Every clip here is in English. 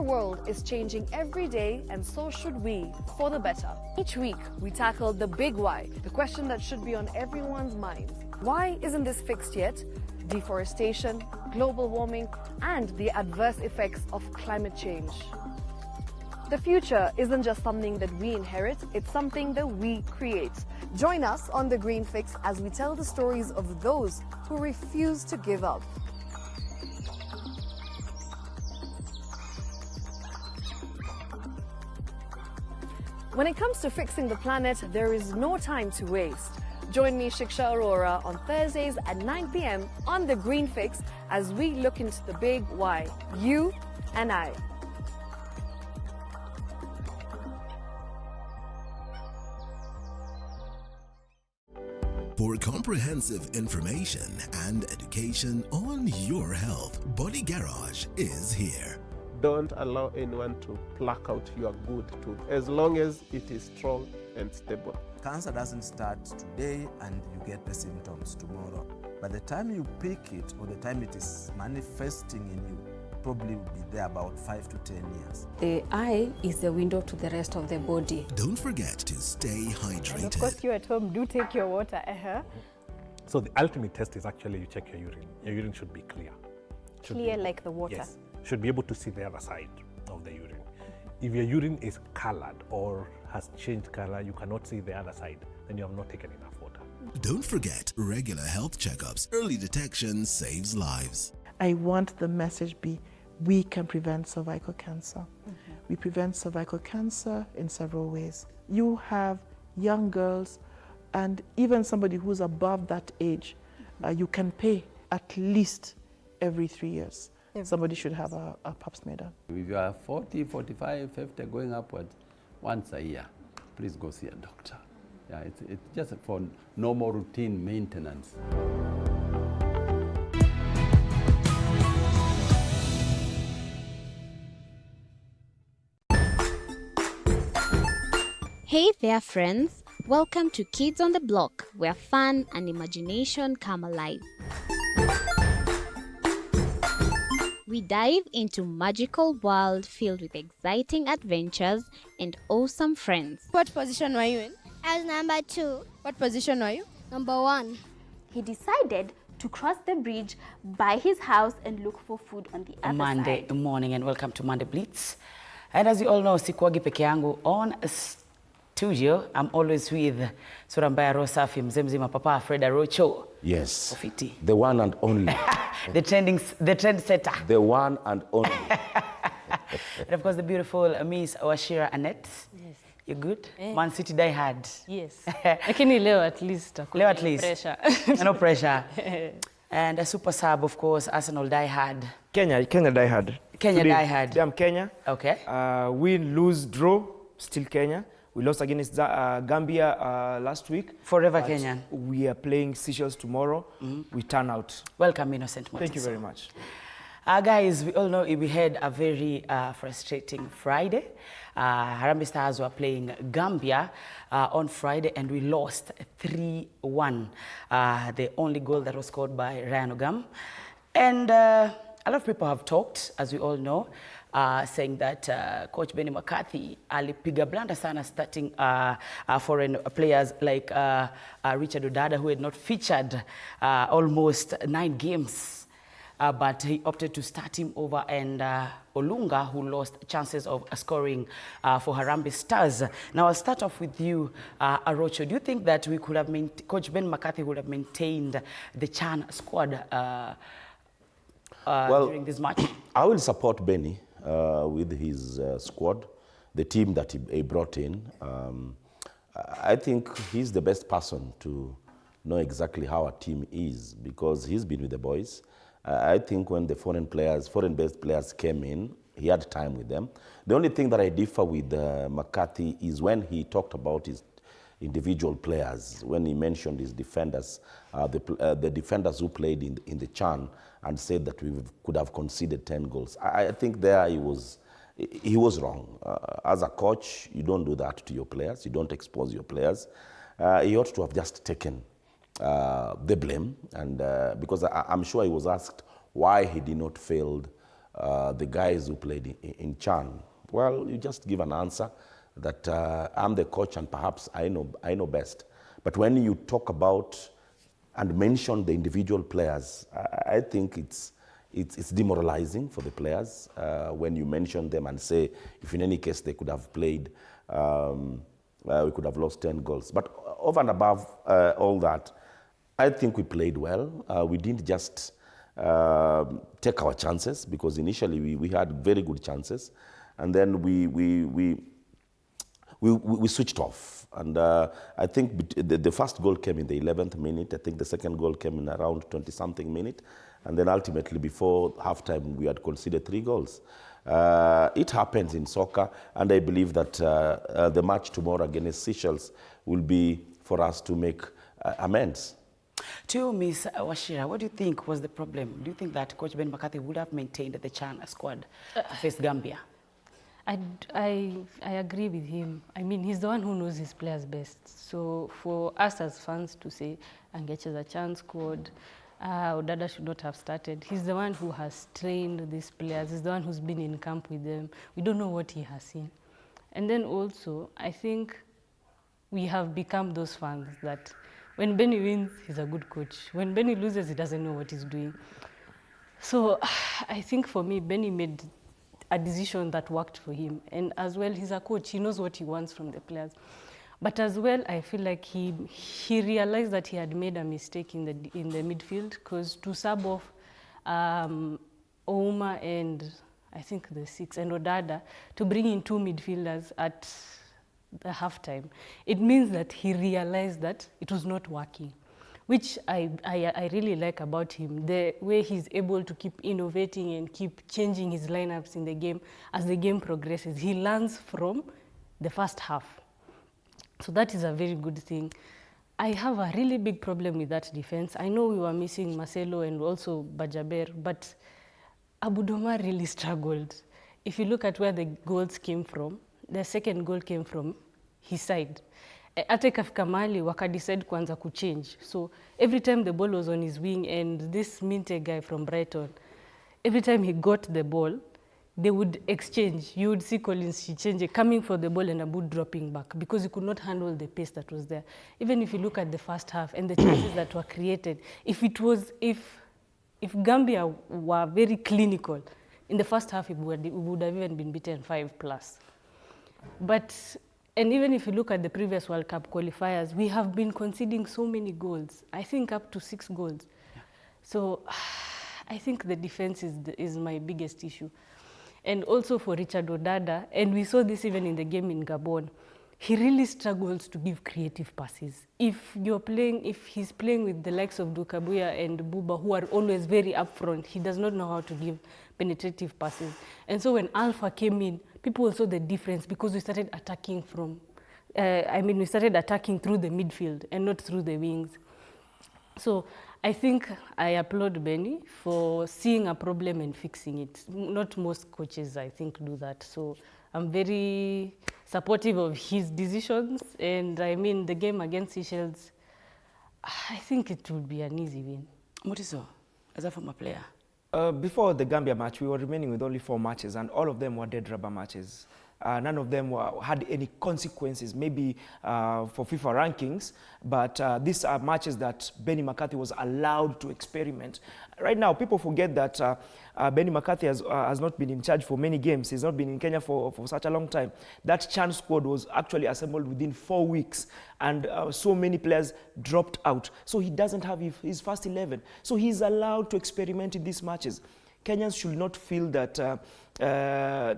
Our world is changing every day, and so should we, for the better. Each week, we tackle the big why, the question that should be on everyone's minds. Why isn't this fixed yet? Deforestation, global warming, and the adverse effects of climate change. The future isn't just something that we inherit, it's something that we create. Join us on The Green Fix as we tell the stories of those who refuse to give up. When it comes to fixing the planet, there is no time to waste. Join me, Shiksha Arora, on Thursdays at 9 p.m. on The Green Fix as we look into the big why, you and I. For comprehensive information and education on your health, Body Garage is here. Don't allow anyone to pluck out your good tooth, as long as it is strong and stable. Cancer doesn't start today and you get the symptoms tomorrow. By the time you pick it or the time it is manifesting in you, probably will be there about 5 to 10 years. The eye is the window to the rest of the body. Don't forget to stay hydrated. And of course, you at home do take your water. So the ultimate test is actually you check your urine. Your urine should be clear. Clear like the water? Yes. Should be able to see the other side of the urine. If your urine is colored or has changed color, you cannot see the other side, then you have not taken enough water. Don't forget regular health checkups. Early detection saves lives. I want the message be, we can prevent cervical cancer. We prevent cervical cancer in several ways. You have young girls and even somebody who's above that age, you can pay at least every 3 years. Somebody should have a pap smear done. If you are 40, 45, 50, going upward, once a year, please go see a doctor. Yeah, it's just for normal routine maintenance. Hey there, friends. Welcome to Kids on the Block, where fun and imagination come alive. We dive into magical world filled with exciting adventures and awesome friends. What position were you in? I was number 2. What position were you? Number 1. He decided to cross the bridge by his house and look for food on the other Monday side. morning and welcome to Monday Blitz. And as you all know, sikuwagi peke yangu on studio. I'm always with Surambaya Rosafi, Mzemzima Papa, Freda Rocho. Yes. Ofiti. The one and only. the trendsetter. The one and only. And of course, the beautiful Miss Washira Annette. Yes. You good? Man City die hard. Yes. Lakini leo at least. Leo at least. Pressure. No pressure. And a super sub, of course, Arsenal die hard. Kenya die hard. Kenya die hard. I'm Kenya. Okay. Win, lose, draw, still Kenya. We lost against Gambia last week. Forever Kenyan. We are playing Seychelles tomorrow. We turn out. Welcome, Innocent Moses. Thank you very much. Guys, we all know we had a very frustrating Friday. Harambee Stars were playing Gambia on Friday and we lost 3-1. The only goal that was scored by Ryan Ogam. And a lot of people have talked, as we all know, saying that Coach Benny McCarthy alipiga blanda sana starting foreign players like Richard Odada, who had not featured almost 9 games. But he opted to start him over and Olunga, who lost chances of scoring for Harambee Stars. Now, I'll start off with you, Arocho. Do you think that we could have Coach Ben McCarthy would have maintained the Chan squad during this match? I will support Benny with his squad, the team that he brought in. I think he's the best person to know exactly how a team is because he's been with the boys. I think when the foreign-based players came in, he had time with them. The only thing that I differ with McCarthy is when he talked about his individual players, when he mentioned his defenders, the defenders who played in the CHAN, and said that we could have conceded 10 goals. I think there he was wrong. As a coach, you don't do that to your players. You don't expose your players. He ought to have just taken the blame, and because I'm sure he was asked why he did not field the guys who played in Chan. Well, you just give an answer that I'm the coach and perhaps I know best. But when you talk about and mention the individual players, I think it's demoralizing for the players when you mention them and say, if in any case they could have played, we could have lost 10 goals. But over and above all that, I think we played well. We didn't just take our chances, because initially we had very good chances, and then we switched off. And I think the first goal came in the 11th minute. I think the second goal came in around 20-something minute. And then ultimately, before halftime, we had conceded 3 goals. It happens in soccer, and I believe that the match tomorrow against Seychelles will be for us to make amends. To Ms. Wachira, what do you think was the problem? Do you think that Coach Ben McCarthy would have maintained the Chan squad to face Gambia? I agree with him. I mean, he's the one who knows his players best. So for us as fans to say, Angeche the Chan squad, Odada should not have started. He's the one who has trained these players. He's the one who's been in camp with them. We don't know what he has seen. And then also, I think we have become those fans that when Benny wins, he's a good coach. When Benny loses, he doesn't know what he's doing. So I think for me, Benny made a decision that worked for him. And as well, he's a coach. He knows what he wants from the players. But as well, I feel like he realized that he had made a mistake in the midfield, because to sub off Ouma and I think the 6 and Odada to bring in 2 midfielders at the halftime, it means that he realized that it was not working, which I really like about him, the way he's able to keep innovating and keep changing his lineups in the game as the game progresses. He learns from the first half. So that is a very good thing. I have a really big problem with that defense. I know we were missing Marcelo and also Bajaber, but Abudoma really struggled. If you look at where the goals came from, the second goal came from his side. Ate kafika mahali wakadecide kuanza kuchange. So every time the ball was on his wing, and this Minte guy from Brighton, every time he got the ball, they would exchange. You would see Collins Chichenje coming for the ball and Abu dropping back, because he could not handle the pace that was there. Even if you look at the first half and the chances that were created, if Gambia were very clinical, in the first half it would have even been beaten 5+. And even if you look at the previous World Cup qualifiers, we have been conceding so many goals. I think up to 6 goals. Yeah. So I think the defense is my biggest issue. And also for Richard Odada, and we saw this even in the game in Gabon, he really struggles to give creative passes. If he's playing with the likes of Dukabuya and Buba, who are always very upfront, he does not know how to give penetrative passes. And so when Alpha came in, people saw the difference, because we started attacking we started attacking through the midfield and not through the wings. So I think I applaud Benny for seeing a problem and fixing it. Not most coaches, I think, do that. So I'm very supportive of his decisions. And I mean, the game against Seychelles, I think it will be an easy win. Mutiso, as a former player? Before the Gambia match, we were remaining with only 4 matches, and all of them were dead rubber matches. None of them had any consequences, maybe for FIFA rankings, but these are matches that Benny McCarthy was allowed to experiment. Right now, people forget that Benny McCarthy has not been in charge for many games. He's not been in Kenya for such a long time. That Chan squad was actually assembled within 4 weeks, and so many players dropped out. So he doesn't have his first 11. So he's allowed to experiment in these matches. Kenyans should not feel that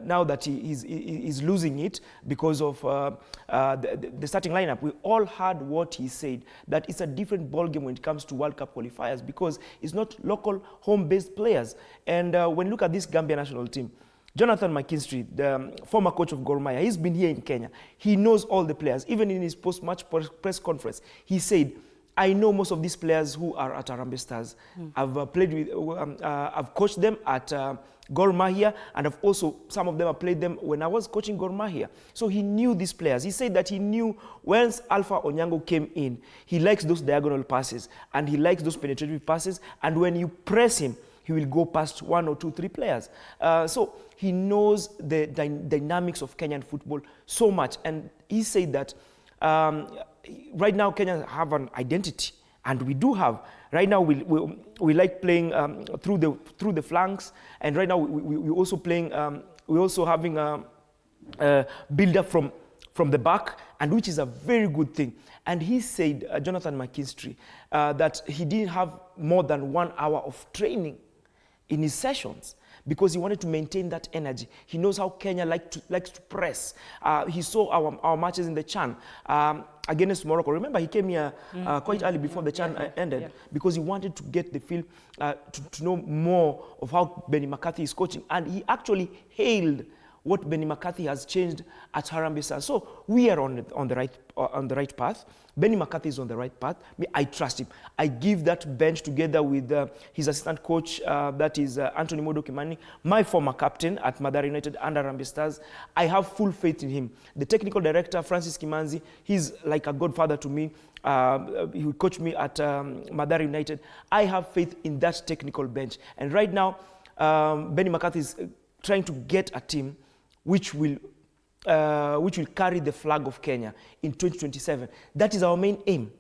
now that he's losing it because of the starting lineup. We all heard what he said, that it's a different ballgame when it comes to World Cup qualifiers, because it's not local home-based players. And when you look at this Gambia national team, Jonathan McKinstry, the former coach of Gor Mahia, he's been here in Kenya. He knows all the players. Even in his post-match press conference, he said, I know most of these players who are at Harambee Stars. I've played with, I've coached them at Gor Mahia, and I've also, some of them I played them when I was coaching Gor Mahia. So he knew these players. He said that he knew once Alpha Onyango came in, he likes those diagonal passes, and he likes those penetrative passes, and when you press him, he will go past 1 or 2, 3 players. So he knows the dynamics of Kenyan football so much. And he said that right now Kenyans have an identity, and we do have. Right now we like playing through the flanks, and right now we also playing. We're also having a build-up from the back, and which is a very good thing. And he said, Jonathan McKinstry, that he didn't have more than 1 hour of training in his sessions because he wanted to maintain that energy. He knows how Kenya likes to press. He saw our matches in the CHAN against Morocco. Remember, he came here quite early before the CHAN ended because he wanted to get the feel, to know more of how Benny McCarthy is coaching. And he actually hailed what Benny McCarthy has changed at Harambee Stars. So we are on the right path. Benny McCarthy is on the right path. I trust him. I give that bench together with his assistant coach, that is Anthony Modo Kimani, my former captain at Mathare United and Harambee Stars. I have full faith in him. The technical director, Francis Kimanzi, he's like a godfather to me. He will coach me at Mathare United. I have faith in that technical bench. And right now, Benny McCarthy is trying to get a team which will carry the flag of Kenya in 2027. That is our main aim.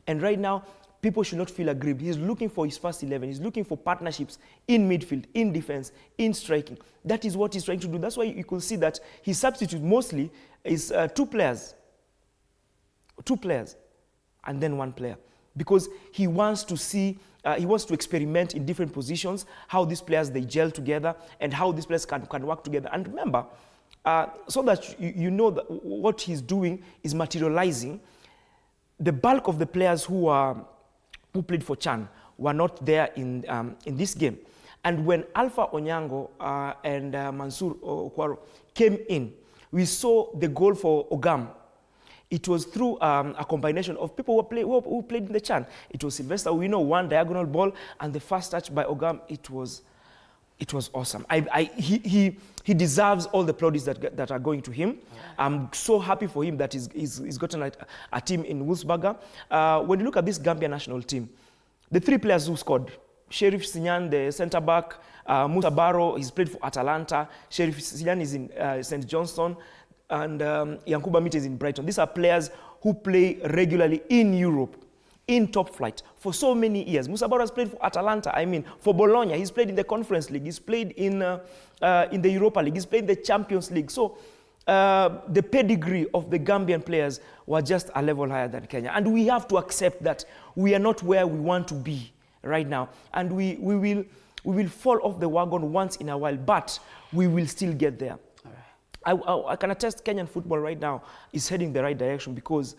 And right now, people should not feel aggrieved. He's looking for his first 11. He's looking for partnerships in midfield, in defense, in striking. That is what he's trying to do. That's why you could see that his substitute mostly is 2 players, and then 1 player. Because he wants to see, he wants to experiment in different positions, how these players, they gel together, and how these players can work together. And remember, so that you know that what he's doing is materializing. The bulk of the players who played for CHAN were not there in this game. And when Alpha Onyango and Mansour Okwaro came in, we saw the goal for Ogam. It was through a combination of people who played in the CHAN. It was Sylvester Wino, 1 diagonal ball, and the first touch by Ogam, it was awesome. He deserves all the plaudits that are going to him. I'm so happy for him that he's gotten a team in Wolfsburger. When you look at this Gambia national team, the 3 players who scored, Sheriff Sinyan, the centre back, Musa Barrow, he's played for Atalanta. Sheriff Sinyan is in St. Johnstone, and Yankuba Mite is in Brighton. These are players who play regularly in Europe, in top flight for so many years. Musa Barrow has played for Atalanta, for Bologna. He's played in the Conference League. He's played in the Europa League. He's played in the Champions League. So the pedigree of the Gambian players were just a level higher than Kenya. And we have to accept that we are not where we want to be right now. And we will fall off the wagon once in a while, but we will still get there. I can attest Kenyan football right now is heading the right direction because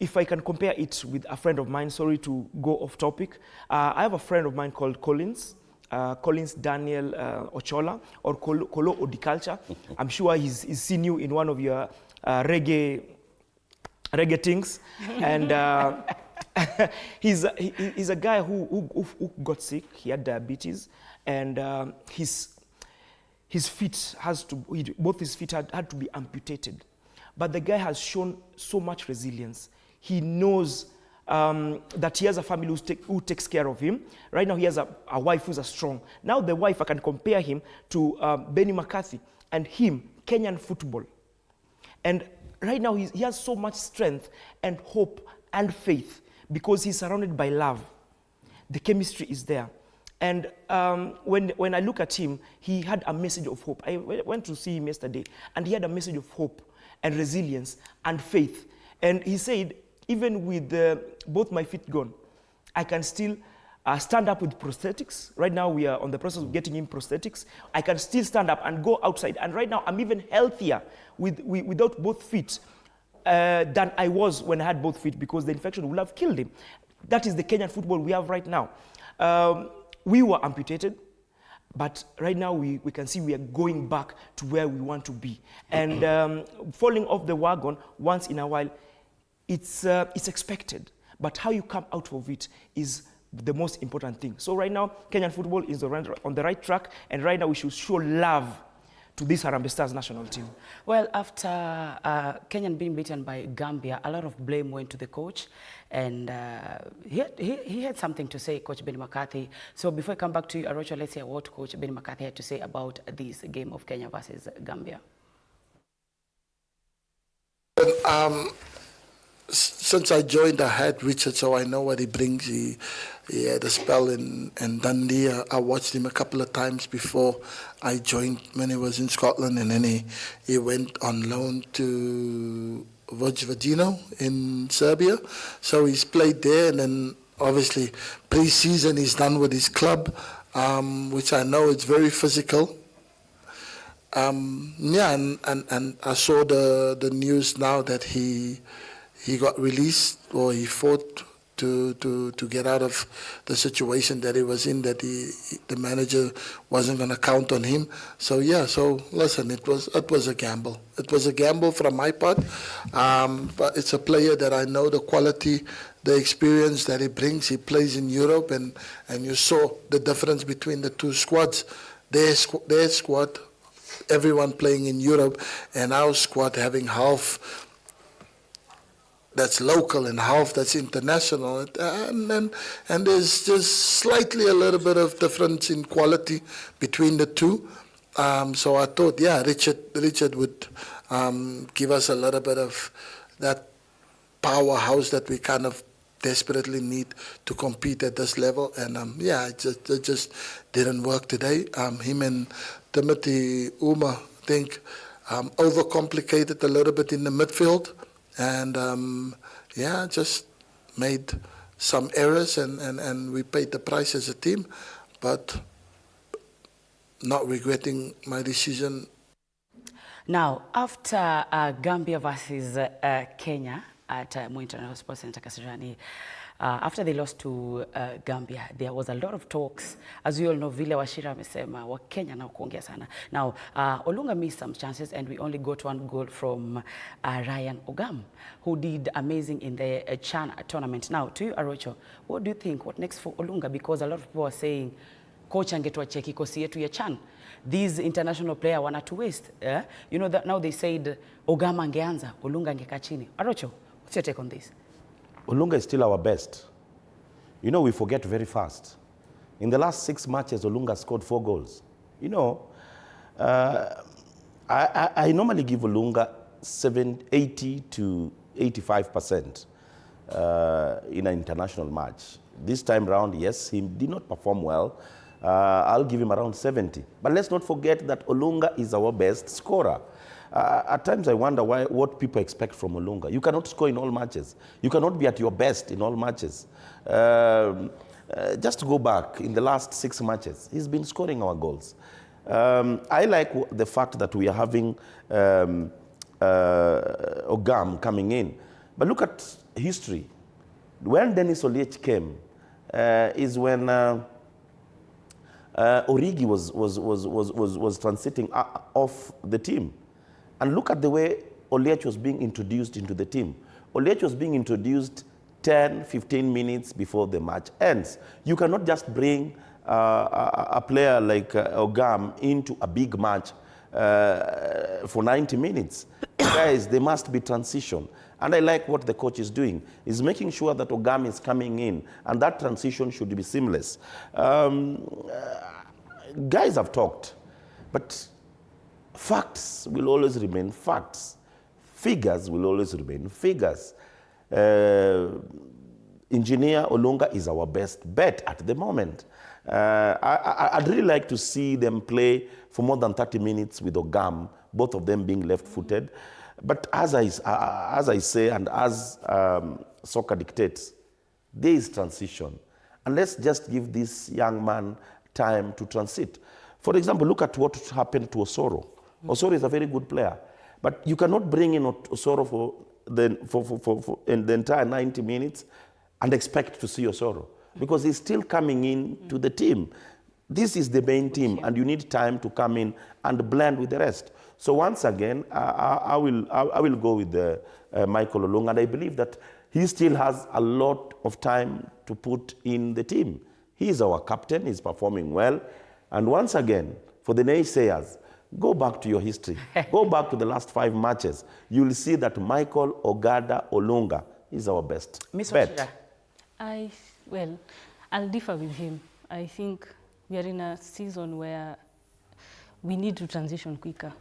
if I can compare it with a friend of mine, sorry to go off topic, I have a friend of mine called Collins Daniel Ochola, or Kolo Odiculture. I'm sure he's seen you in one of your reggae things. And he's a guy who got sick. He had diabetes, and his feet both his feet had to be amputated. But the guy has shown so much resilience. He knows that he has a family who takes care of him. Right now he has a wife who's strong. Now the wife, I can compare him to Benny McCarthy and him, Kenyan football. And right now he has so much strength and hope and faith because he's surrounded by love. The chemistry is there. And when I look at him, he had a message of hope. I went to see him yesterday, and he had a message of hope and resilience and faith. And he said, even with both my feet gone, I can still stand up with prosthetics. Right now we are on the process of getting him prosthetics. I can still stand up and go outside. And right now I'm even healthier without both feet than I was when I had both feet, because the infection would have killed him. That is the Kenyan football we have right now. We were amputated, but right now we can see we are going back to where we want to be. And falling off the wagon once in a while, it's expected. But how you come out of it is the most important thing. So right now, Kenyan football is on the right track, and right now we should show love to this Harambee Stars national team? Well, after Kenya being beaten by Gambia, a lot of blame went to the coach, and he had something to say, Coach Benny McCarthy. So before I come back to you, Arocho, let's hear what Coach Benny McCarthy had to say about this game of Kenya versus Gambia. Since I joined, I had Richard, so I know what he brings. He had a spell in Dundee. I watched him a couple of times before I joined when he was in Scotland, and then he went on loan to Vojvodino in Serbia. So he's played there, and then obviously pre-season he's done with his club, which I know is very physical. Yeah, and I saw the news now that he got released, or he fought to get out of the situation that he was in, that the manager wasn't going to count on him. So yeah, so listen, it was a gamble. It was a gamble from my part, but it's a player that I know the quality, the experience that he brings. He plays in Europe, and you saw the difference between the two squads. Their squad, everyone playing in Europe, and our squad having half that's local and half that's international, and there's just slightly a little bit of difference in quality between the two. So I thought, yeah, Richard would give us a little bit of that powerhouse that we kind of desperately need to compete at this level. And yeah, it just didn't work today. Him and Timothy Uma, I think, overcomplicated a little bit in the midfield. And yeah, just made some errors, and we paid the price as a team, but not regretting my decision. Now, after Gambia versus Kenya at Moi International Sports Center Kasarani, after they lost to Gambia, there was a lot of talks. As you all know, Vile Washira amesema wa Kenya na kuongea sana. Now, Olunga missed some chances, and we only got one goal from Ryan Ogam, who did amazing in the Chan tournament. Now, to you, Arocho, what do you think? What next for Olunga? Because a lot of people are saying, coach angetua cheki kosi yetu ya Chan. These international players wana to waste. You know that now they said Ogam angeanza, Olunga angeka chini. Arocho, what's your take on this? Olunga is still our best. You know, we forget very fast. In the last 6 matches, Olunga scored 4 goals. You know, I normally give Olunga 80 to 85% in an international match. This time round, yes, he did not perform well. I'll give him around 70. But let's not forget that Olunga is our best scorer. At times I wonder what people expect from Olunga. You cannot score in all matches. You cannot be at your best in all matches. Just to go back, in the last 6 matches, he's been scoring our goals. I like the fact that we are having Ogam coming in. But look at history. When Dennis Oliech came, is when Origi was transiting off the team. And look at the way Oliech was being introduced into the team. Oliech was being introduced 10, 15 minutes before the match ends. You cannot just bring a player like Ogam into a big match for 90 minutes. Guys, there must be transition. And I like what the coach is doing. He's making sure that Ogam is coming in, and that transition should be seamless. Guys have talked, but facts will always remain facts. Figures will always remain figures. Engineer Olunga is our best bet at the moment. I'd really like to see them play for more than 30 minutes with Ogam, both of them being left-footed. But as I say, and as soccer dictates, there is transition. And let's just give this young man time to transit. For example, look at what happened to Osoro. Osoro is a very good player, but you cannot bring in Osoro for the entire 90 minutes and expect to see Osoro, because he's still coming in to the team. This is the main team, and you need time to come in and blend with the rest. So once again, I will go with Michael Olunga, and I believe that he still has a lot of time to put in the team. He is our captain, he's performing well, and once again, for the naysayers, Go back to your history. Go back to the last 5 matches. You'll see that Michael Ogada Olunga is our best bet. Well, I'll differ with him. I think we are in a season where we need to transition quicker.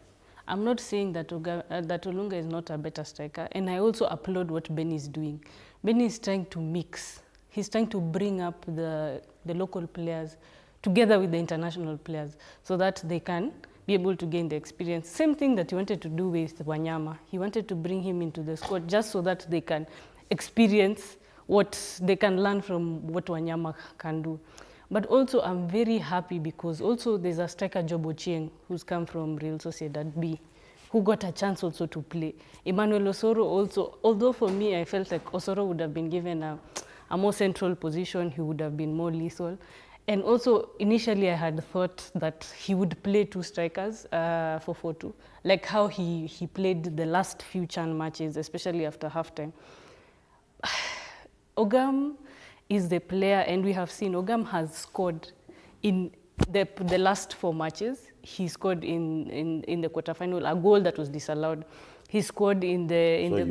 I'm not saying that Olunga is not a better striker, and I also applaud what Benny is doing. Benny is trying to mix. He's trying to bring up the local players together with the international players so that they can be able to gain the experience. Same thing that he wanted to do with Wanyama. He wanted to bring him into the squad just so that they can experience what they can learn from what Wanyama can do. But also I'm very happy because also there's a striker, Job Ochieng, who's come from Real Sociedad B, who got a chance also to play. Emmanuel Osoro also, although for me I felt like Osoro would have been given a more central position, he would have been more lethal. And also initially I had thought that he would play 2 strikers for 4-2, like how he played the last few CHAN matches, especially after halftime. Ogam is the player, and we have seen Ogam has scored in the last 4 matches. He scored in the quarterfinal a goal that was disallowed. He scored in the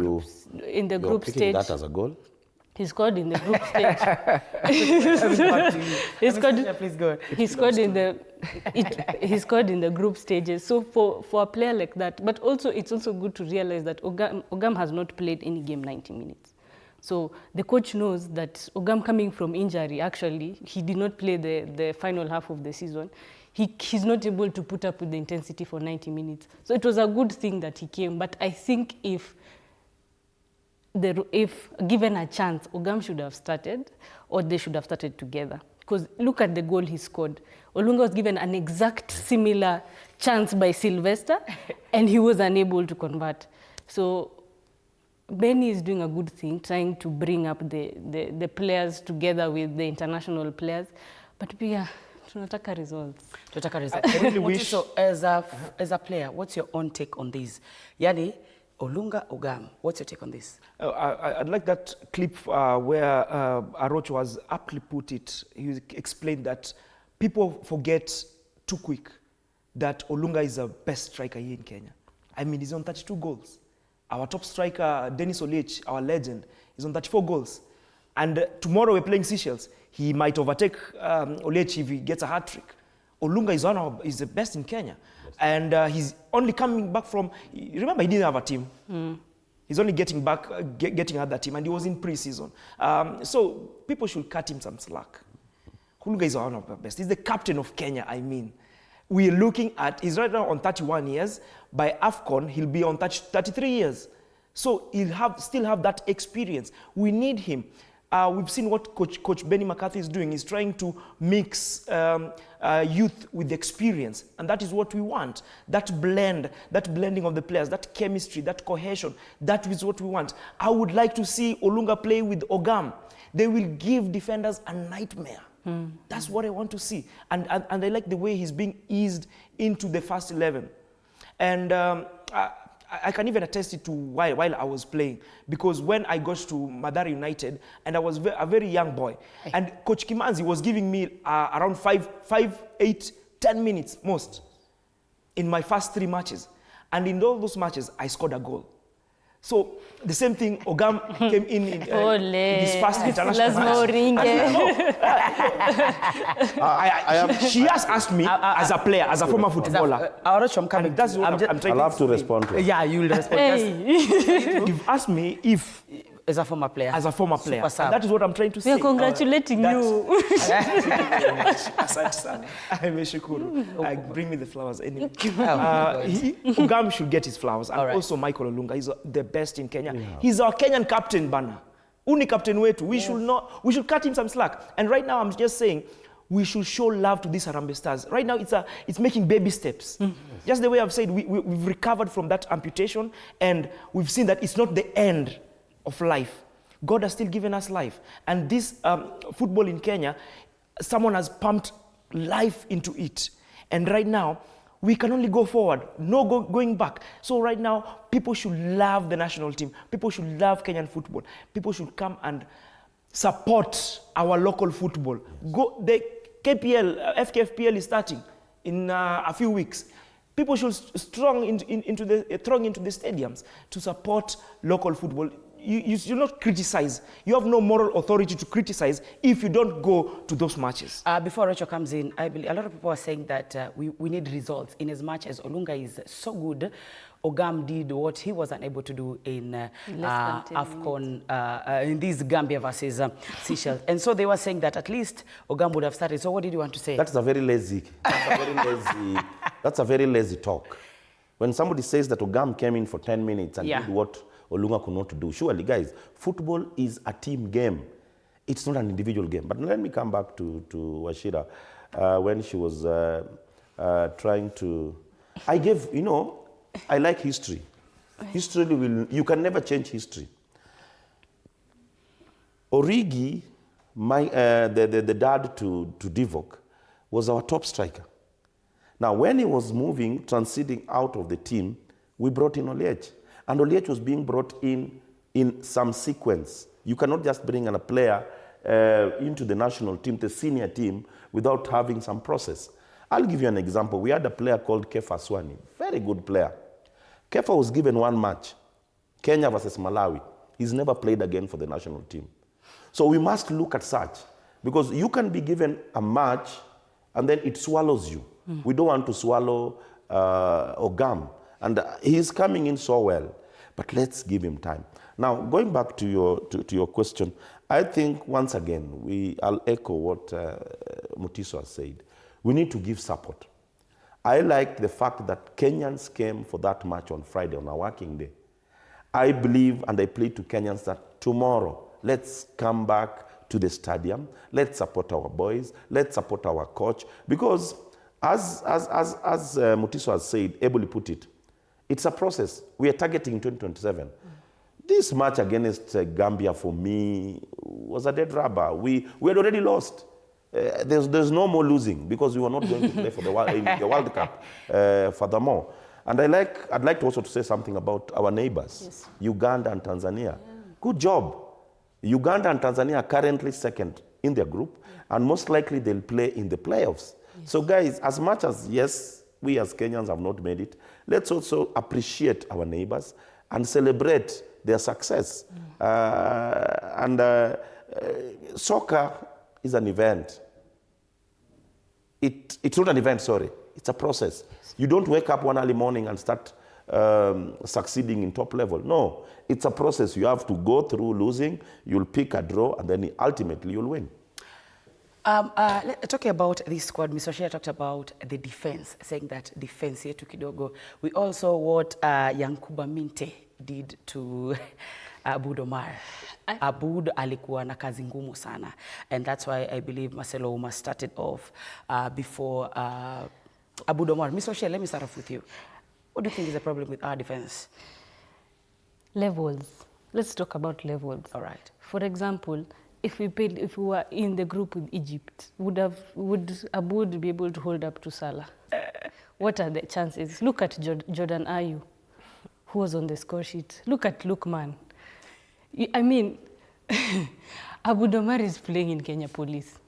group stage. That as a goal? He scored in the group stage. He scored in the group stages. So for a player like that, but also it's also good to realize that Ogam has not played any game 90 minutes. So the coach knows that Ogam, coming from injury, actually, he did not play the final half of the season. He's not able to put up with the intensity for 90 minutes. So it was a good thing that he came. But I think if given a chance, Ogam should have started, or they should have started together. Because look at the goal he scored. Olunga was given an exact similar chance by Sylvester, and he was unable to convert. So Benny is doing a good thing, trying to bring up the players together with the international players. But pia tunataka results. I really wish. So as a player, what's your own take on this? Yani, Olunga, Ogam, what's your take on this? I'd like that clip where Aroch was aptly put it. He explained that people forget too quick that Olunga is the best striker here in Kenya. I mean, he's on 32 goals. Our top striker, Dennis Oliech, our legend, is on 34 goals. And tomorrow we're playing Seychelles. He might overtake Oliech if he gets a hat-trick. Olunga is the best in Kenya. And he's only coming back from, remember, he didn't have a team. He's only getting back, getting another team, and he was in pre-season. So people should cut him some slack. Olunga is one of the best. He's the captain of Kenya, I mean. We're looking at, he's right now on 31 years. By AFCON, he'll be on 33 years. So he'll still have that experience. We need him. We've seen what Coach Benny McCarthy is doing. He's trying to mix youth with experience. And that is what we want. That blending of the players, that chemistry, that cohesion, that is what we want. I would like to see Olunga play with Ogam. They will give defenders a nightmare. That's what I want to see. And I like the way he's being eased into the first 11. And I can even attest it to while I was playing, because when I got to Mathare United, and I was a very young boy, and Coach Kimanzi was giving me around 5, 8, 10 minutes most in my first 3 matches. And in all those matches, I scored a goal. So the same thing, Ogam came in his first international match. She has asked me as a player, as a former footballer. That's what I'm trying I'll have to respond to it. Yeah, you will respond. You've asked me if... As a former player. As a former player. And that is what I'm trying to say. We are congratulating you. Asante sana. Ameshukuru. Bring me the flowers anyway. Ogam should get his flowers. And also Michael Olunga. He's the best in Kenya. He's our Kenyan captain, Bana. Uni captain wetu. We should cut him some slack. And right now I'm just saying, we should show love to these Harambee Stars. Right now it's making baby steps. Just the way I've said, we've recovered from that amputation, and we've seen that it's not the end of life. God has still given us life. And this football in Kenya, someone has pumped life into it. And right now, we can only go forward, no going back. So right now, people should love the national team. People should love Kenyan football. People should come and support our local football. The FKFPL is starting in a few weeks. People should throng into the stadiums to support local football. You should not criticize. You have no moral authority to criticize if you don't go to those matches. Before Rachel comes in, I believe a lot of people are saying that we need results. In as much as Olunga is so good, Ogam did what he was unable to do in AFCON, in this Gambia versus Seychelles. And so they were saying that at least Ogam would have started. So what did you want to say? That's a very lazy, that's a very lazy talk. When somebody says that Ogam came in for 10 minutes and did what Olunga could not do. Surely, guys, football is a team game. It's not an individual game. But let me come back to Washira when she was trying to... I gave, you know, I like history. History you can never change history. Origi, the dad to Divock, was our top striker. Now, when he was moving, transiting out of the team, we brought in Oliech. And Oliech was being brought in some sequence. You cannot just bring a player into the national team, the senior team, without having some process. I'll give you an example. We had a player called Kefa Swani, very good player. Kefa was given one match, Kenya versus Malawi. He's never played again for the national team. So we must look at such, because you can be given a match and then it swallows you. We don't want to swallow Ogam. And he's coming in so well, but let's give him time. Now, going back to your question, I think once again, I'll echo what Mutiso has said. We need to give support. I like the fact that Kenyans came for that match on Friday, on a working day. I believe, and I plead to Kenyans, that tomorrow, let's come back to the stadium, let's support our boys, let's support our coach, because as Mutiso has said, ably put it, it's a process. We are targeting 2027. This match against Gambia, for me, was a dead rubber. We had already lost. There's no more losing, because we were not going to play for the World Cup furthermore. And I'd like to also to say something about our neighbors, yes. Uganda and Tanzania. Yeah. Good job. Uganda and Tanzania are currently second in their group, and most likely they'll play in the playoffs. Yes. So guys, as much as, yes, we as Kenyans have not made it, let's also appreciate our neighbors and celebrate their success. Soccer is an event. It's not an event, sorry. It's a process. You don't wake up one early morning and start succeeding in top level. No, it's a process. You have to go through losing, you'll pick a draw, and then ultimately you'll win. Talking about this squad, Mr. Shea talked about the defense, saying that defense yetu kidogo. We also what Yankuba Minte did to Aboud Omar. Aboud alikuwa na kazi ngumu sana, and that's why I believe Marcelo Uma started off before Aboud Omar. Mr. Shea, let me start off with you. What do you think is the problem with our defense? Levels. Let's talk about levels. All right. For example, if we were in the group with Egypt, would Aboud be able to hold up to Salah? What are the chances? Look at Jordan Ayew, who was on the score sheet. Look at Lukman. I mean, Aboud Omar is playing in Kenya Police.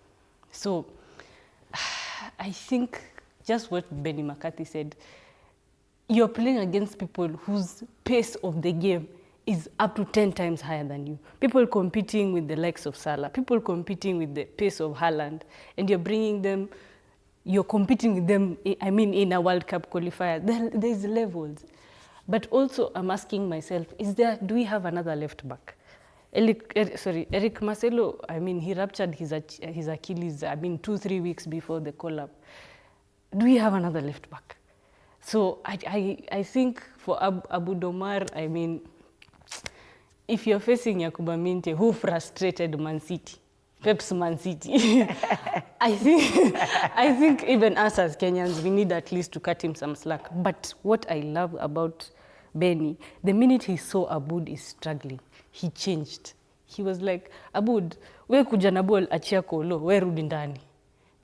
So I think just what Benny McCarthy said, you're playing against people whose pace of the game is up to 10 times higher than you. People competing with the likes of Salah, people competing with the pace of Haaland, and you're competing with them, I mean, in a World Cup qualifier. There's levels. But also, I'm asking myself, do we have another left back? Eric Marcelo, I mean, he ruptured his Achilles, 2-3 weeks before the call-up. Do we have another left back? So I think for Aboud Omar, I mean, if you're facing Yankuba Minte, who frustrated Man City, Pep's Man City, I think even us as Kenyans, we need at least to cut him some slack. But what I love about Benny, the minute he saw Aboud is struggling, he changed. He was like, Aboud, we kuja na ball achia kolo, we rudi ndani.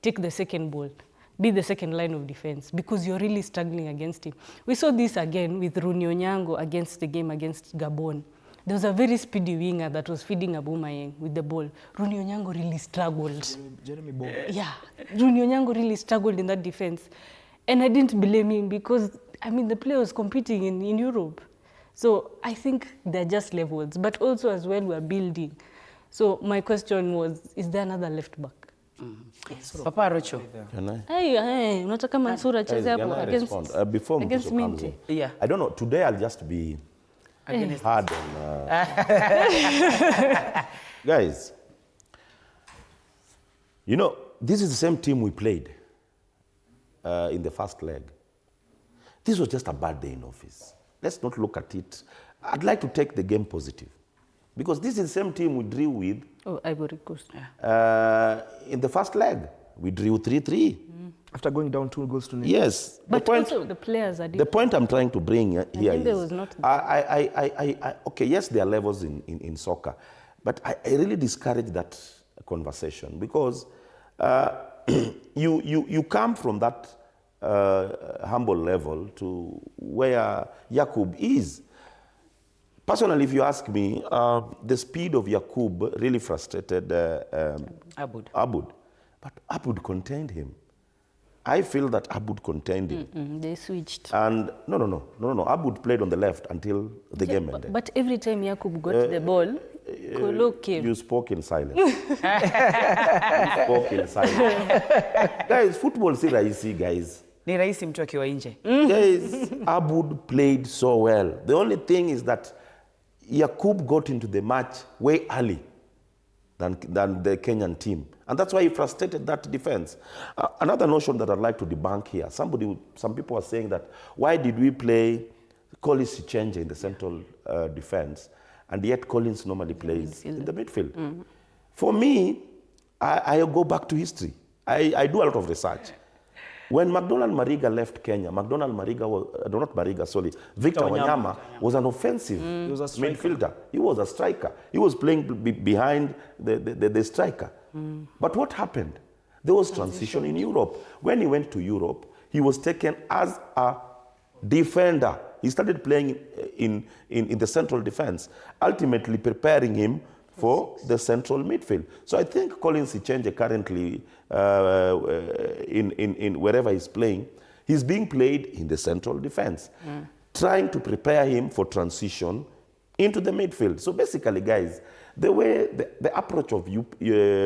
Take the second ball. Be the second line of defense, because you're really struggling against him. We saw this again with Rooney Onyango against the game against Gabon. There was a very speedy winger that was feeding Abumayeng with the ball. Rooney Onyango really struggled. Jeremy Bowen. Yeah, Rooney Onyango really struggled in that defense. And I didn't blame him because, I mean, the player was competing in Europe. So I think they're just levels, but also as well we're building. So my question was, is there another left back? Papa Rocho. Can I? Hey, unataka Mansour acheze hapo against before against Mutiso comes Minty. in. Yeah. I don't know. Today I'll just be Against- hard on guys. You know, this is the same team we played in the first leg. This was just a bad day in office. Let's not look at it. I'd like to take the game positive because this is the same team we drew with. Oh, Ivory Coast. In the first leg, we drew 3-3. After going down 2 goals to nil. Yes. But also the players are The point I'm trying to bring here think there is, was not- okay, yes, there are levels in soccer, but I really discourage that conversation because you come from that humble level to where Yakub is. Personally, if you ask me, the speed of Yakub really frustrated Aboud. But Aboud contained him. I feel that Aboud contained him. They switched. And no. Aboud played on the left until the game ended. But every time Yakub got the ball, Kolo came. You spoke in silence. You spoke in silence. Guys, football si rahisi, guys. Ni rahisi mtu akiwa nje. Guys, Aboud played so well. The only thing is that Yakub got into the match way early than the Kenyan team. And that's why he frustrated that defense. Another notion that I'd like to debunk here, some people are saying that, why did we play Collins Sichenje in the central defense, and yet Collins normally plays in the midfield? For me, I go back to history. I do a lot of research. When McDonald Mariga left Kenya, Victor Wanyama was an offensive midfielder. He was a striker. He was playing behind the striker. But what happened? There was transition in Europe. When he went to Europe, he was taken as a defender. He started playing in the central defense, ultimately preparing him for the central midfield. So I think Collins Sichenje currently, in wherever he's playing, he's being played in the central defense, trying to prepare him for transition into the midfield. So basically, guys, the way the approach of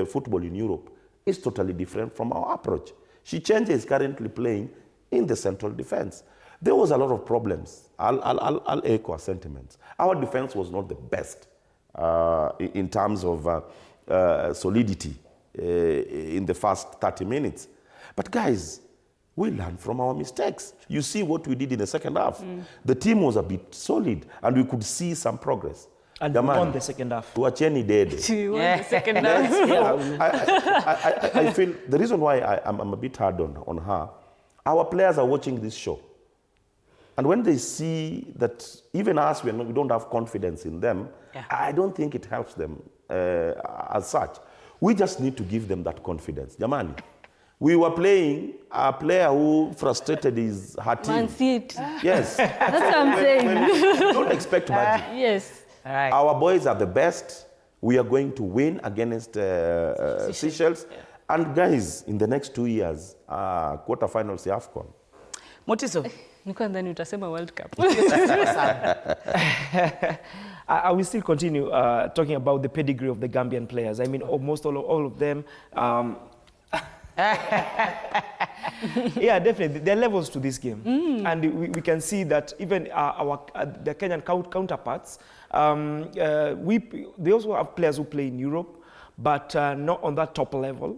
football in Europe is totally different from our approach. Sichenje is currently playing in the central defense. There was a lot of problems. I'll echo our sentiments. Our defense was not the best in terms of solidity in the first 30 minutes. But guys, we learned from our mistakes. You see what we did in the second half. The team was a bit solid and we could see some progress. And we won the second half. Tuacheni dede. We won the second half. I feel the reason why I'm a bit hard on her, our players are watching this show. And when they see that even us, we don't have confidence in them, I don't think it helps them as such. We just need to give them that confidence. Jamani, we were playing a player who frustrated her team. Man City. Yes. That's what I'm saying. Don't expect magic. Yes. All right. Our boys are the best. We are going to win against Seychelles. Yeah. And guys, in the next 2 years, quarterfinals, AFCON. Motiso. Nilikuwa ndani utasema World Cup. I will still continue talking about the pedigree of the Gambian players. I mean, almost all of them. Yeah, definitely. There are levels to this game. And we can see that even the Kenyan counterparts, they also have players who play in Europe, but not on that top level.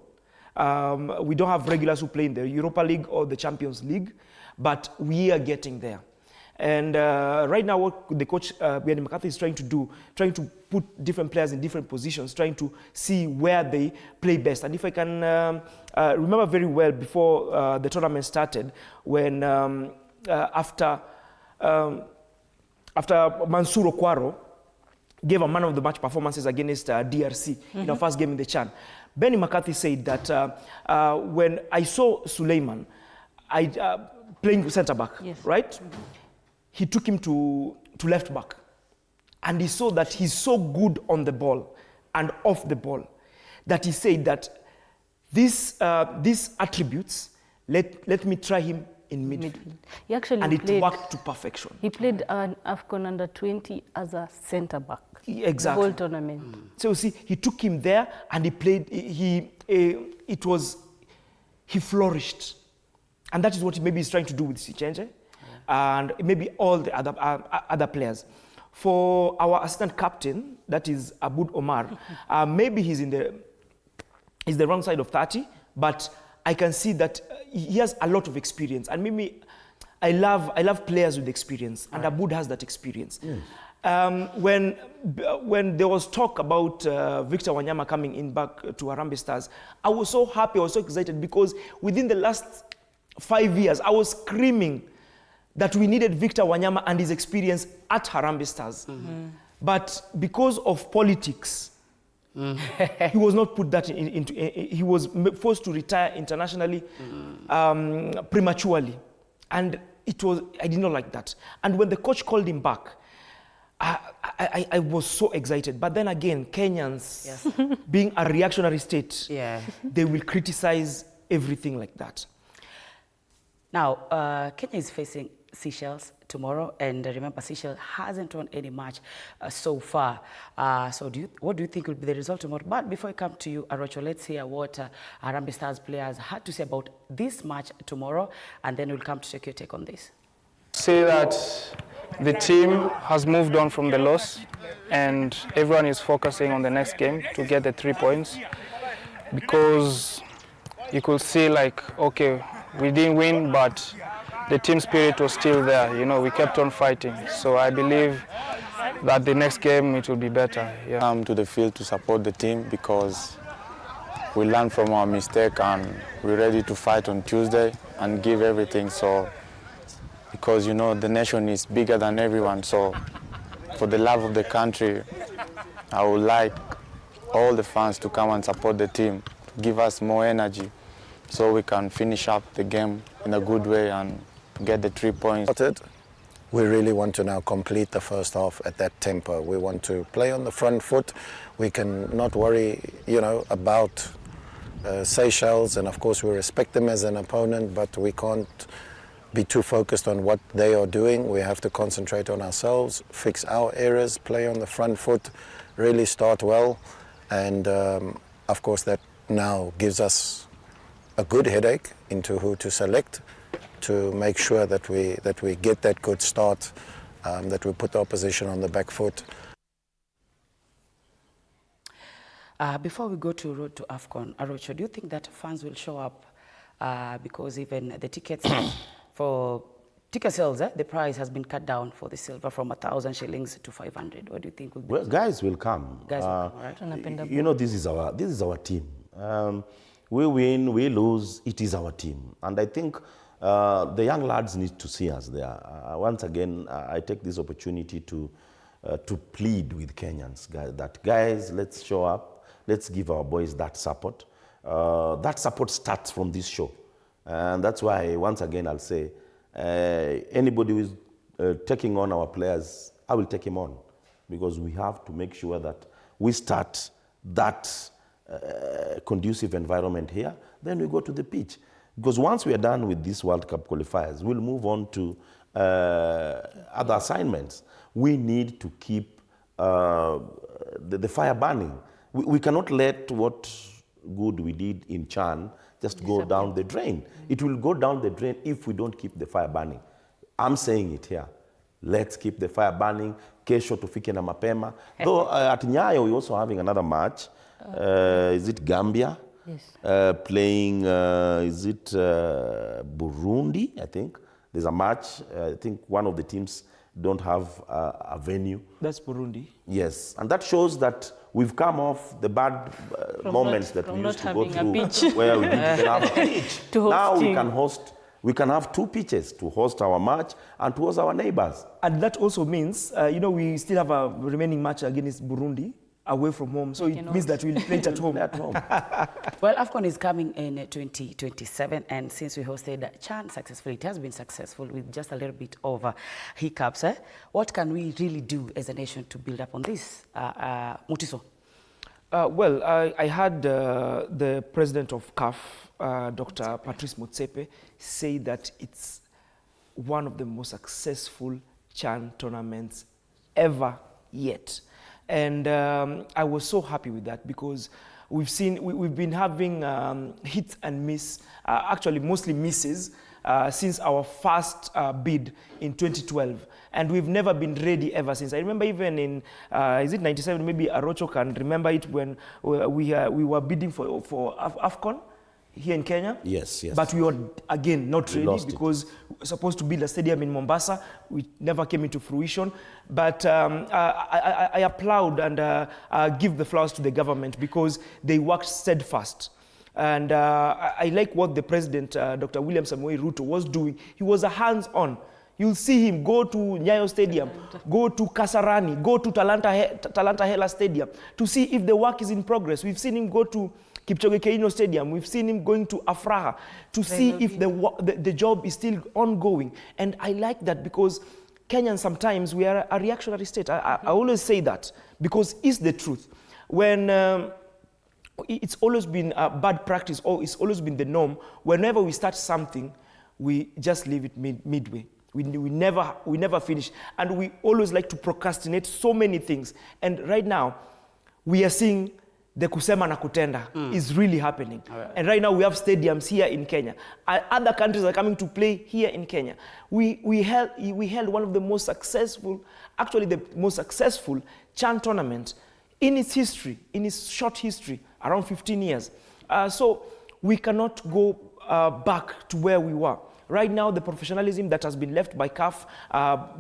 We don't have regulars who play in the Europa League or the Champions League, but we are getting there. And right now, what the coach, Benny McCarthy, is trying to do, trying to put different players in different positions, trying to see where they play best. And if I can remember very well, before the tournament started, when after Mansour Okwaro gave a man of the match performances against DRC in our first game in the CHAN, Benny McCarthy said that when I saw Suleiman playing centre back, right? He took him to left back, and he saw that he's so good on the ball and off the ball that he said that these attributes, let me try him in midfield. He actually and played, it worked to perfection. He played an AFCON under 20 as a centre back. Exactly. The whole tournament. So you see, he took him there and he played. He flourished, and that is what maybe he's trying to do with Seychelles, and maybe all the other players. For our assistant captain, that is Aboud Omar, maybe he's the wrong side of 30, but I can see that he has a lot of experience, and maybe I love players with experience, and Aboud has that experience. Yes. When there was talk about Victor Wanyama coming in back to Harambee Stars, I was so happy, I was so excited, because within the last 5 years, I was screaming that we needed Victor Wanyama and his experience at Harambee Stars. But because of politics, he was not put that into, he was forced to retire internationally prematurely. And I did not like that. And when the coach called him back, I was so excited. But then again, Kenyans, being a reactionary state, they will criticize everything like that. Now, Kenya is facing Seychelles tomorrow, and remember, Seychelles hasn't won any match so far. So what do you think will be the result tomorrow? But before I come to you, Arocho, let's hear what Harambee Stars players had to say about this match tomorrow, and then we'll come to take your take on this. Say that the team has moved on from the loss, and everyone is focusing on the next game to get the 3 points, because you could see, like, okay, we didn't win, but the team spirit was still there. You know, we kept on fighting. So I believe that the next game it will be better. Yeah. Come to the field to support the team because we learned from our mistake and we're ready to fight on Tuesday and give everything. So, because you know the nation is bigger than everyone. So, for the love of the country, I would like all the fans to come and support the team, to give us more energy, so we can finish up the game in a good way and get the 3 points. We really want to now complete the first half at that tempo. We want to play on the front foot. We can not worry, you know, about Seychelles, and of course we respect them as an opponent, but we can't be too focused on what they are doing. We have to concentrate on ourselves, fix our errors, play on the front foot, really start well, and of course that now gives us a good headache into who to select to make sure that we get that good start, that we put the opposition on the back foot. Before we go to Road to AFCON, Arocho, do you think that fans will show up? Because even the tickets for ticket sales, the price has been cut down for the silver from 1,000 shillings to 500. What do you think will be? Well, guys will come. Guys will come, right? You know, this is our team. We win, we lose, it is our team. And I think the young lads need to see us there. Once again, I take this opportunity to plead with Kenyans, guys, let's show up, let's give our boys that support. That support starts from this show. And that's why, once again, I'll say, anybody who is taking on our players, I will take him on. Because we have to make sure that we start that conducive environment here, then we go to the pitch. Because once we are done with these World Cup qualifiers, we'll move on to other assignments. We need to keep the fire burning. We cannot let what good we did in Chan just go down the drain. It will go down the drain if we don't keep the fire burning. I'm saying it here. Let's keep the fire burning. Kesho tufike na mapema. Though at Nyayo we're also having another match. Is it Gambia? Yes. Playing, is it Burundi, I think. There's a match. I think one of the teams don't have a venue. That's Burundi. Yes, and that shows that we've come off the bad moments that we used to go through where we didn't have a pitch. Now we can have 2 pitches to host our match and to host our neighbors. And that also means, you know, we still have a remaining match against Burundi away from home, so it means that we'll play it at home. Well, AFCON is coming in 2027, and since we hosted Chan successfully, it has been successful with just a little bit of hiccups. What can we really do as a nation to build up on this? Mutiso? Well, I had the president of CAF, Dr. Patrice Motsepe, say that it's one of the most successful CHAN tournaments ever yet. And I was so happy with that because we've been having hits and miss, actually mostly misses, since our first bid in 2012. And we've never been ready ever since. I remember even in, is it 97, maybe Arocho can remember it when we were bidding for AFCON here in Kenya. Yes, yes. But we were, again, not We ready lost because we were supposed to build a stadium in Mombasa. We never came into fruition. But I applaud and give the flowers to the government because they worked steadfast. And I like what the president, Dr. William Samoei Ruto, was doing. He was a hands-on. You'll see him go to Nyayo Stadium, go to Kasarani, go to Talanta Hela Stadium to see if the work is in progress. We've seen him go to Kipchoge Keino Stadium. We've seen him going to Afraha to see if the job is still ongoing. And I like that because Kenyans sometimes, we are a reactionary state. I always say that because it's the truth. When it's always been a bad practice or it's always been the norm, whenever we start something, we just leave it midway. We never finish. And we always like to procrastinate so many things. And right now, we are seeing the kusema na kutenda is really happening. Right. And right now we have stadiums here in Kenya. Other countries are coming to play here in Kenya. We held one of the most successful, actually the most successful CHAN tournament in its history, in its short history, around 15 years. So we cannot go back to where we were. Right now, the professionalism that has been left by CAF,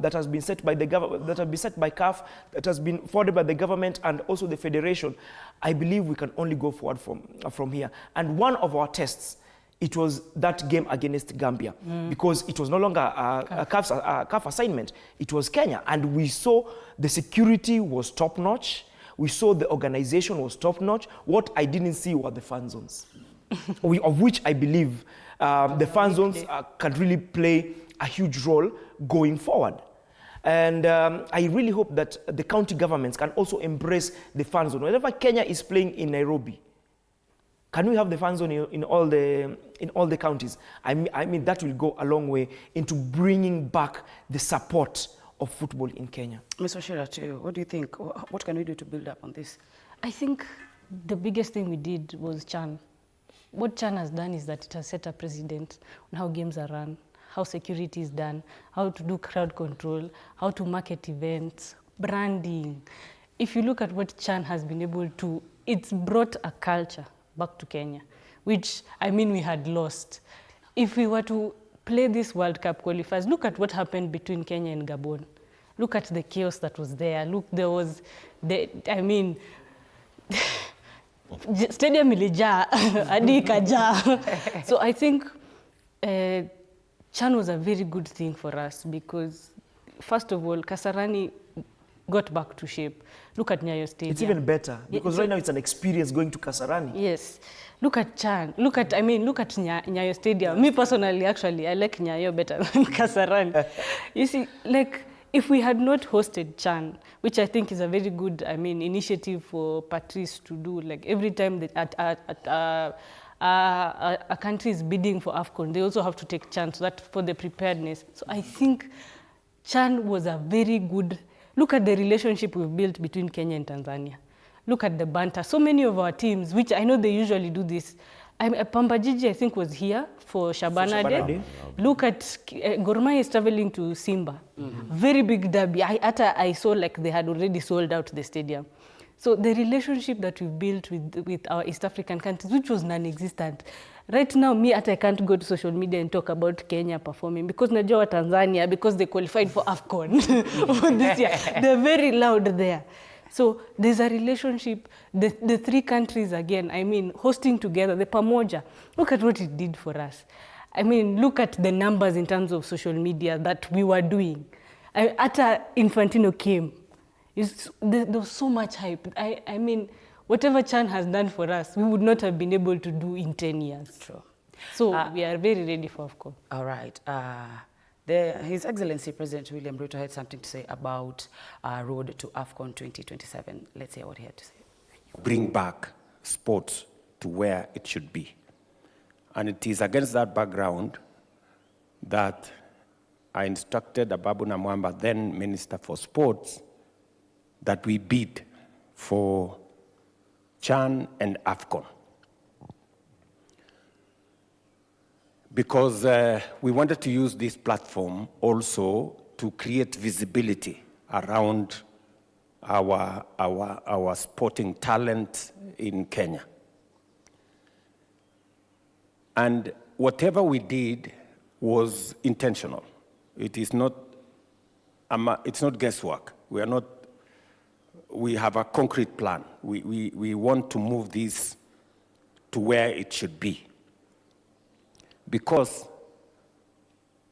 that has been set by the government, that has been set by CAF, that has been forwarded by the government and also the federation, I believe we can only go forward from here. And one of our tests, it was that game against Gambia, because it was no longer a CAF assignment. It was Kenya, and we saw the security was top-notch. We saw the organization was top-notch. What I didn't see were the fan zones, of which I believe the fan zones can really play a huge role going forward. And I really hope that the county governments can also embrace the fan zone. Whenever Kenya is playing in Nairobi, can we have the fan zone in all the counties? I mean that will go a long way into bringing back the support of football in Kenya. Ms. Wachira, to you, what do you think? What can we do to build up on this? I think the biggest thing we did was CHAN. What CHAN has done is that it has set a precedent on how games are run, how security is done, how to do crowd control, how to market events, branding. If you look at what CHAN has been able to, it's brought a culture back to Kenya, which, I mean, we had lost. If we were to play this World Cup qualifiers, look at what happened between Kenya and Gabon. Look at the chaos that was there. Look, there was, stadium ilijaa, hadi ikajaa. So I think CHAN was a very good thing for us because, first of all, Kasarani got back to shape. Look at Nyayo Stadium. It's even better because right now it's an experience going to Kasarani. Yes. Look at CHAN. Look at Nyayo Stadium. Me personally, actually, I like Nyayo better than Kasarani. You see, like, if we had not hosted CHAN, which I think is a very good, initiative for Patrice to do, like every time that a country is bidding for AFCON, they also have to take CHAN, so that for the preparedness. So I think CHAN was a very good, look at the relationship we've built between Kenya and Tanzania. Look at the banter. So many of our teams, which I know they usually do this, Pamba Jiji, I think, was here for Shabana Day. Look at Gor Mahia is traveling to Simba. Very big derby. I saw like they had already sold out the stadium. So the relationship that we've built with our East African countries, which was non-existent. Right now, I can't go to social media and talk about Kenya performing because najua Tanzania, because they qualified for AFCON this year. They're very loud there. So there's a relationship, the three countries again, hosting together, the Pamoja. Look at what it did for us. Look at the numbers in terms of social media that we were doing. After Infantino came, there was so much hype. Whatever CHAN has done for us, we would not have been able to do in 10 years. True. So we are very ready for AFCON. All right. His Excellency President William Ruto had something to say about road to AFCON 2027. Let's hear what he had to say. Bring back sports to where it should be. And it is against that background that I instructed Ababu Namwamba, then Minister for Sports, that we bid for CHAN and AFCON. Because we wanted to use this platform also to create visibility around our sporting talent in Kenya. And whatever we did was intentional. It is not, it's not guesswork. We have a concrete plan. We want to move this to where it should be. Because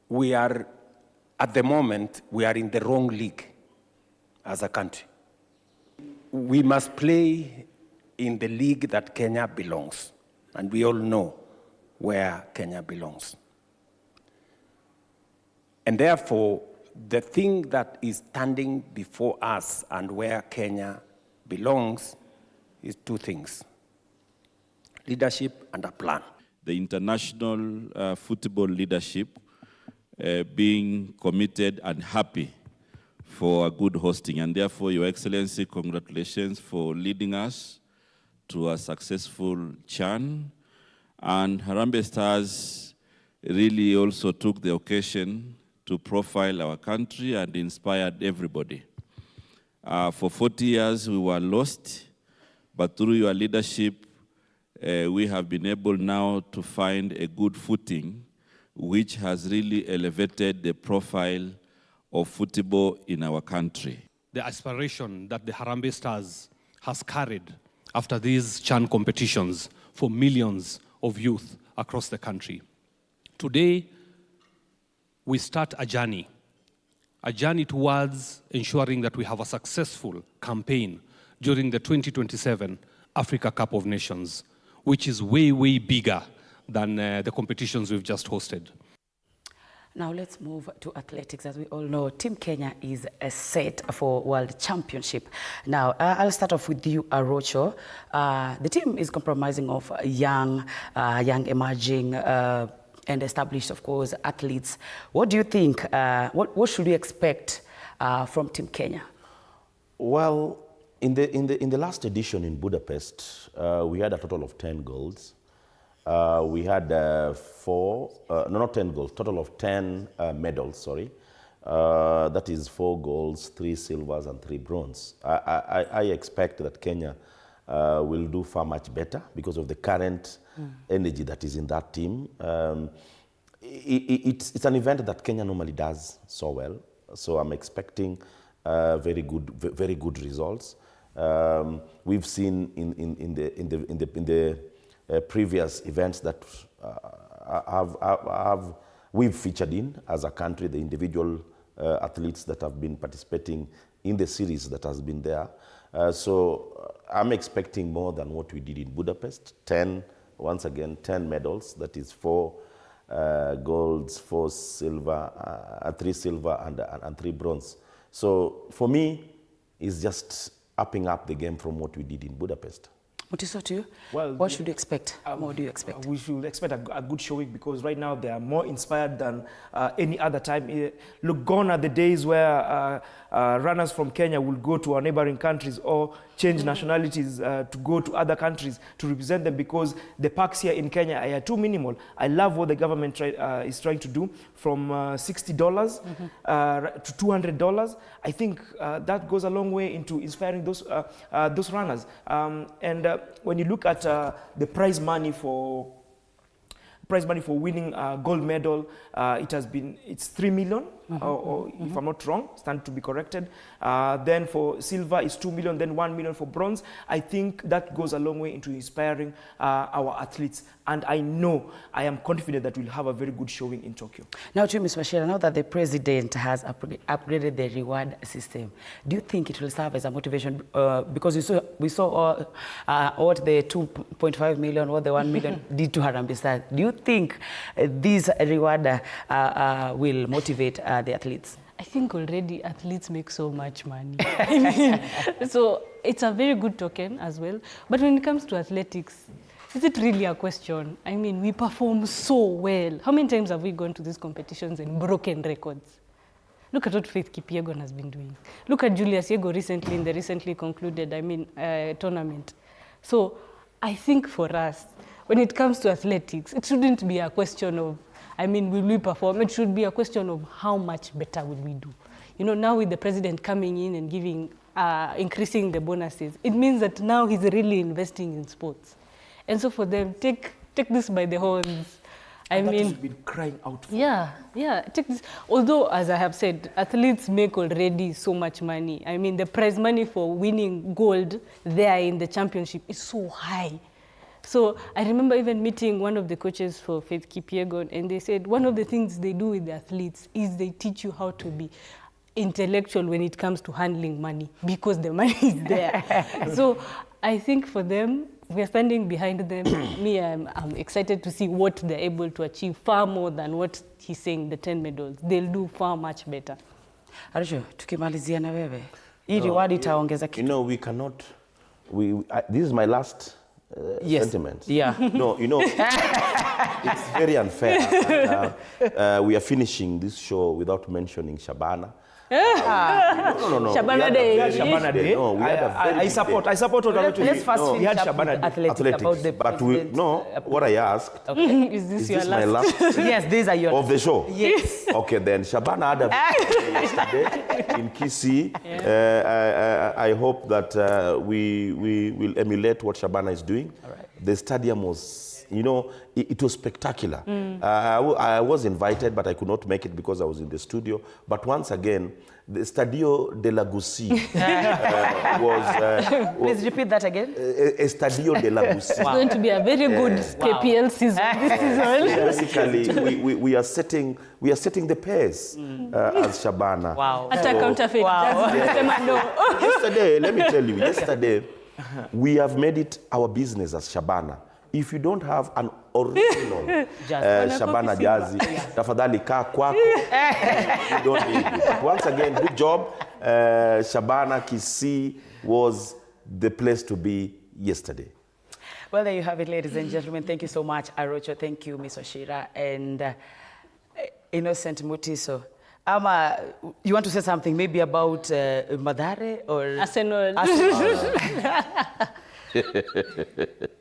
we are, at the moment, we are in the wrong league as a country. We must play in the league that Kenya belongs. And we all know where Kenya belongs. And therefore, the thing that is standing before us and where Kenya belongs is two things: leadership and a plan. The international football leadership being committed and happy for a good hosting. And therefore, Your Excellency, congratulations for leading us to a successful CHAN. And Harambee Stars really also took the occasion to profile our country and inspired everybody. For 40 years, we were lost, but through your leadership, we have been able now to find a good footing, which has really elevated the profile of football in our country. The aspiration that the Harambee Stars has carried after these CHAN competitions for millions of youth across the country. Today, we start a journey towards ensuring that we have a successful campaign during the 2027 Africa Cup of Nations, which is way, way bigger than the competitions we've just hosted. Now let's move to athletics. As we all know, Team Kenya is set for World Championship. Now, I'll start off with you, Arocho. The team is comprising of young emerging and established, of course, athletes. What do you think, what should we expect from Team Kenya? Well, in the last edition in Budapest, we had a total of 10 golds. We had not 10 golds, total of 10 medals, sorry. That is 4 golds, 3 silvers, and 3 bronze. I expect that Kenya will do far much better because of the current energy that is in that team. It's an event that Kenya normally does so well, so I'm expecting very good results. We've seen in the previous events that we've featured in as a country, the individual athletes that have been participating in the series that has been there. So I'm expecting more than what we did in Budapest. 10 medals, that is 4 golds, 4 silver, 3 silver and 3 bronze. So for me, it's just upping up the game from what we did in Budapest. Mutiso, to you? Well, what should you expect? What do you expect? We should expect a good showing because right now they are more inspired than any other time. Look, gone are the days where runners from Kenya will go to our neighboring countries or change nationalities to go to other countries to represent them because the parks here in Kenya are too minimal. I love what the government is trying to do from $60 to $200. I think that goes a long way into inspiring those runners. When you look at the prize money for winning a gold medal, it's 3 million, or if I'm not wrong, stand to be corrected. Then for silver it's 2 million, then 1 million for bronze. I think that goes a long way into inspiring our athletes. And I am confident that we'll have a very good showing in Tokyo. Now to Ms. Wachira, now that the president has upgraded the reward system, do you think it will serve as a motivation? Because we saw what the 2.5 million, what the 1 million did to Harambee Stars. Do you think this reward will motivate the athletes? I think already athletes make so much money. So it's a very good token as well. But when it comes to athletics, is it really a question? I mean, we perform so well. How many times have we gone to these competitions and broken records? Look at what Faith Kipyegon has been doing. Look at Julius Yego recently in the recently concluded, tournament. So I think for us, when it comes to athletics, it shouldn't be a question of, will we perform? It should be a question of how much better will we do. You know, now with the president coming in and giving, increasing the bonuses, it means that now he's really investing in sports. And so for them, take this by the horns. That has been crying out for. Yeah. Take this. Although, as I have said, athletes make already so much money. I mean, the prize money for winning gold there in the championship is so high. So I remember even meeting one of the coaches for Faith Kipyegon, and they said one of the things they do with the athletes is they teach you how to be intellectual when it comes to handling money, because the money is there. So I think for them, we are standing behind them. Me, I'm excited to see what they're able to achieve, far more than what he's saying, the 10 medals. They'll do far much better. Arjo, tukimalizia na wewe. Hii reward itaongeza kitu. You know, we cannot, this is my last sentiment. Yeah. No, you know, it's very unfair. We are finishing this show without mentioning Shabana. No. Shabana Day. Shabana Day. No, we had a very I support what I'm doing. Let's first finish up with athletics. About the but what I asked, is this your my last yes, these are your of the show? Yes. Okay, then Shabana had a yesterday in Kisii. I hope that we will emulate what Shabana is doing. All right. The stadium was, you know, it was spectacular. I was invited, but I could not make it because I was in the studio. But once again, the Stadio de la Gussie was... Please repeat that again. Stadio de la Gussie. It's going to be a very good KPL season this season. Basically, we are setting the pace as Shabana. Wow. Attack counterfeit. Wow. Yesterday, let me tell you, we have made it our business as Shabana. If you don't have an original Shabana Jazi, tafadhali kaa kwako, you don't need it. But once again, good job. Shabana Kisii was the place to be yesterday. Well, there you have it, ladies and gentlemen. Thank you so much, Arocho. Thank you, Ms. Oshira, and Innocent Mutiso. You want to say something maybe about Mathare or Arsenal?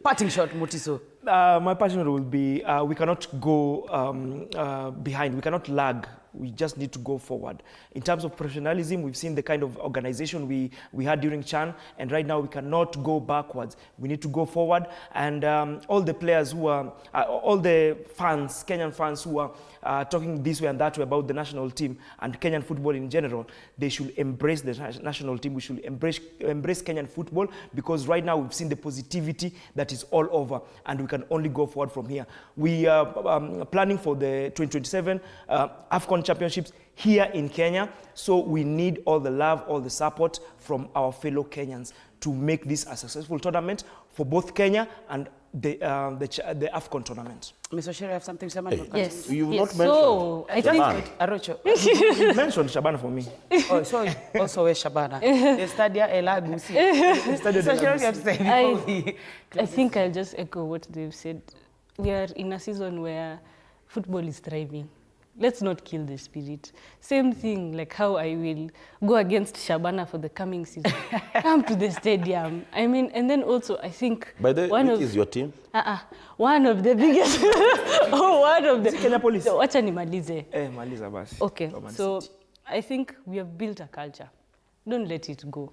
Parting shot, Mutiso. My passion will be we cannot go behind. We cannot lag. We just need to go forward. In terms of professionalism, we've seen the kind of organization we had during CHAN, and right now we cannot go backwards. We need to go forward, and all the players who are, all the fans, Kenyan fans who are talking this way and that way about the national team and Kenyan football in general, they should embrace the national team. We should embrace Kenyan football, because right now we've seen the positivity that is all over, and we can only go forward from here. We are planning for the 2027 AFCON championships here in Kenya, so we need all the love, all the support from our fellow Kenyans to make this a successful tournament for both Kenya and the AFCON tournament. Ms. Oshira, you have something to say? Yes. You've not mentioned So, I think Arocho. You mentioned Shabana for me. Oh, so also a Shabana. The Stadia Ela Gusi. I think I'll just echo what they've said. We are in a season where football is thriving. Let's not kill the spirit. Same thing, like how I will go against Shabana for the coming season. Come to the stadium. I mean, and then also I think... By the way, which is your team? One of the biggest... one of the... Kenya Police. So, wacha nimalize. Maliza basi. Okay, so I think we have built a culture. Don't let it go.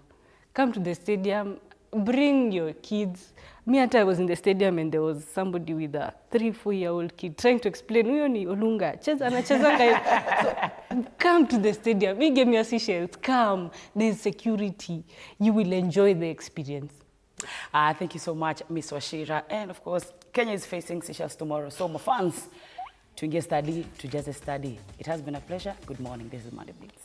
Come to the stadium, bring your kids. Me and I was in the stadium and there was somebody with a 3-4-year-old kid trying to explain, huyo ni Olunga, cheza na cheza so, come to the stadium. We gave me a Seychelles. Come. There's security. You will enjoy the experience. Thank you so much, Ms. Oshira. And of course, Kenya is facing Seychelles tomorrow. So my fans, to get study, to just study. It has been a pleasure. Good morning. This is Monday Blitz.